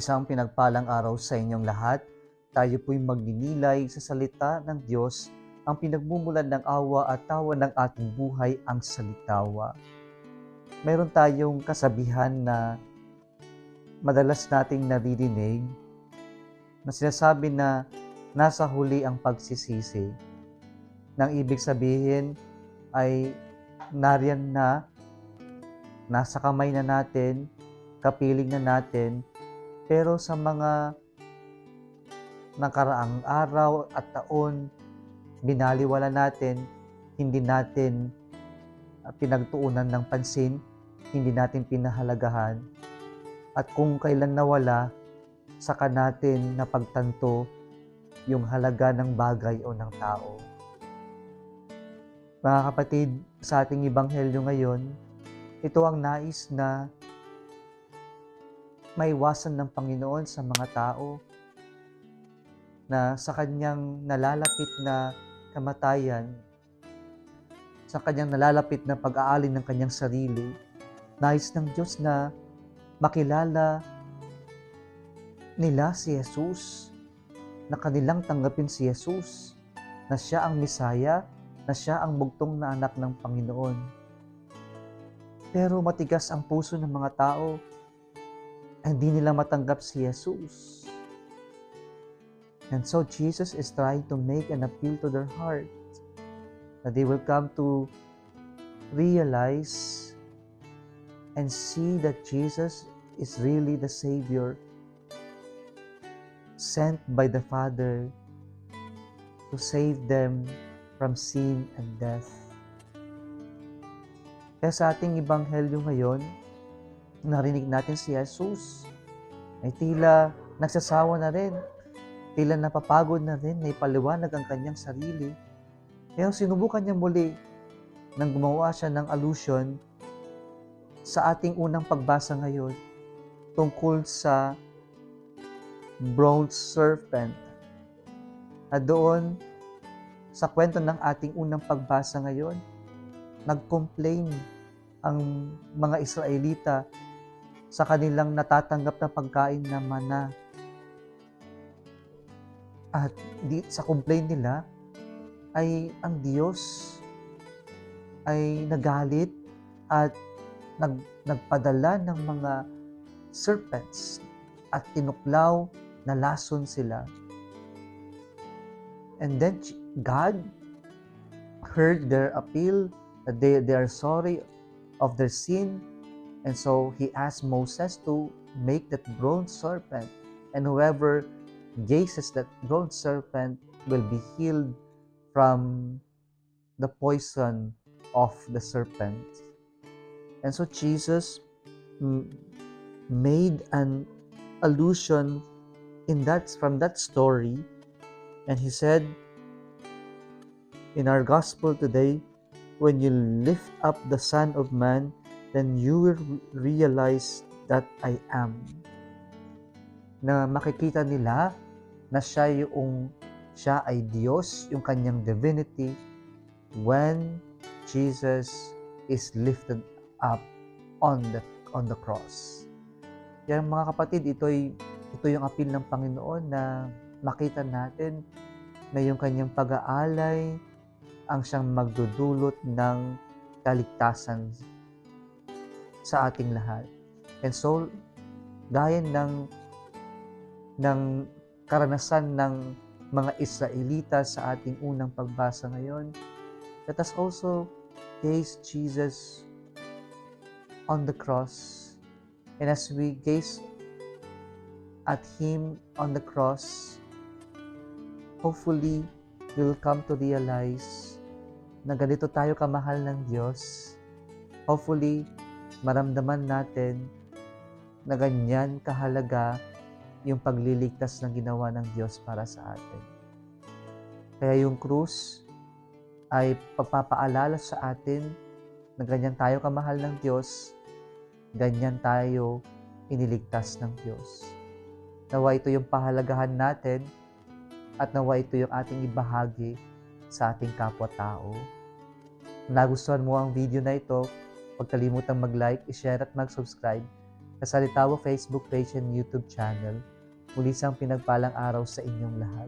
Isang pinagpalang araw sa inyong lahat. Tayo po'y magninilay sa salita ng Diyos, ang pinagmumulan ng awa at tawa ng ating buhay, ang salitawa. Meron tayong kasabihan na madalas nating naririnig na sinasabi na nasa huli ang pagsisisi. Nang ibig sabihin ay nariyan na, nasa kamay na natin, kapiling na natin, pero sa mga nakaraang araw at taon, binaliwala natin, hindi natin pinagtuunan ng pansin, hindi natin pinahalagahan. At kung kailan nawala, saka natin napagtanto yung halaga ng bagay o ng tao. Mga kapatid, sa ating ebanghelyo ngayon, ito ang nais na maiwasan ng Panginoon sa mga tao na sa kanyang nalalapit na kamatayan, sa kanyang nalalapit na pag-aalin ng kanyang sarili, nais ng Diyos na makilala nila si Jesus, na kanilang tanggapin si Jesus, na siya ang Mesaya, na siya ang bugtong na anak ng Panginoon. Pero matigas ang puso ng mga tao, hindi nila matanggap si Jesus. And so Jesus is trying to make an appeal to their heart, that they will come to realize and see that Jesus is really the Savior sent by the Father to save them from sin and death. Kaya sa ating ebanghelyo ngayon, narinig natin si Jesus ay tila nagsasawa na rin, tila napapagod na rin na ipaliwanag ang kanyang sarili. Pero sinubukan niya muli nang gumawa siya ng allusion sa ating unang pagbasa ngayon tungkol sa bronze serpent. At doon, sa kwento ng ating unang pagbasa ngayon, nag-complain ang mga Israelita sa kanilang natatanggap na pagkain na mana. At sa complaint nila ay ang Diyos ay nagalit at nagpadala ng mga serpents at tinuklaw na lason sila. And then God heard their appeal that they are sorry of their sin, and so He asked Moses to make that bronze serpent, and whoever gazes that bronze serpent will be healed from the poison of the serpent. And so Jesus made an allusion from that story, and He said in our gospel today, when you lift up the Son of Man, then you will realize that I am. Na makikita nila na siya ay Diyos, yung kanyang divinity, when Jesus is lifted up on the cross. Kaya mga kapatid, ito yung appeal ng Panginoon na makita natin na yung kanyang pag-aalay ang siyang magdudulot ng kaligtasan sa ating lahat. And so, gaya ng karanasan ng mga Israelita sa ating unang pagbasa ngayon, let us also gaze Jesus on the cross. And as we gaze at Him on the cross, hopefully, we will come to realize na ganito tayo kamahal ng Diyos. Hopefully, maramdaman natin na ganyan kahalaga yung pagliligtas na ginawa ng Diyos para sa atin. Kaya yung krus ay pagpapaalala sa atin na ganyan tayo kamahal ng Diyos, ganyan tayo iniligtas ng Diyos. Nawa ito yung pahalagahan natin at nawa ito yung ating ibahagi sa ating kapwa-tao. Kung nagustuhan mo ang video na ito, huwag kalimutang mag-like, i-share at mag-subscribe Kasalitawa Facebook page and YouTube channel. Muli isang pinagpalang araw sa inyong lahat.